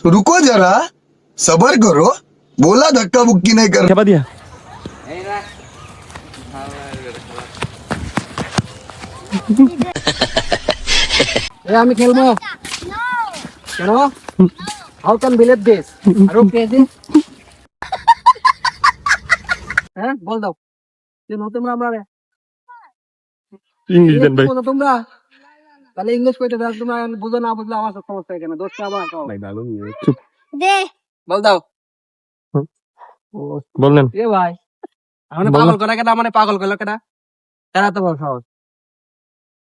रुको जरा सबर करो बोला धक्का बुक्की नहीं कर খেপা দিয়া আমি খেলবো কেন হাউ ক্যান বিলিভ দিস আরো ক্রেজি হ্যাঁ বল দাও কেন তোমরা আমরা ইংলিশ দেন ভাই তোমরা তাহলে ইংলিশ কইতে দাও তোমরা বুঝো না বুঝলে আমার সমস্যা এখানে দোষটা আবার ভাই ভালো চুপ দে বল দাও বলেন এ ভাই মানে পাগল করা কেটা মানে পাগল করা কেটা এরা তো বড় সাহস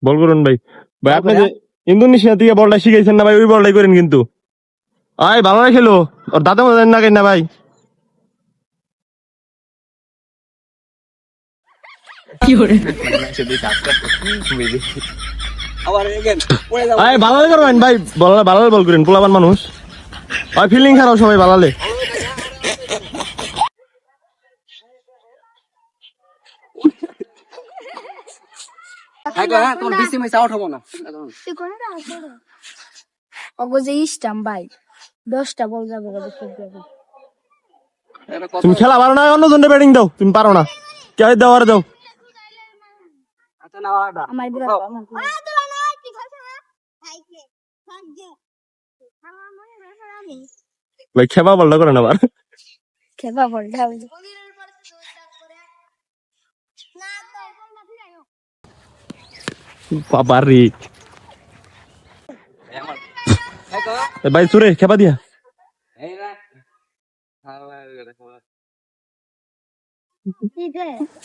বল করুন ভাই ভাই আপনি যে ইন্দোনেশিয়া থেকে বলটা শিখাইছেন না ভাই ওই বলটাই করেন কিন্তু আয় ভালো না খেলো ওর দাদা মজা না কেন না ভাই আবার এগেন পড়ে যাও আয় ভালো করবেন ভাই ভালো বল করেন পোলাবান মানুষ ভাই ফিলিং খারাপ সবাই ভালালে হ্যাঁ তোমার বেশি মিস আউট হবো না তুই কোনটা আসো ওগো যে ইস্টাম ভাই 10টা বল যাবে তুমি খেলা পারো না অন্য জনের ব্যাটিং দাও তুমি পারো না কে দাও আর দাও আচ্ছা না আডা আমার বিরাট ভাই খেপা বলটা করেন আবার খেবা বলটা বাবা রে ভাই সুরে খেপা দিয়া এই না ঠিক আছে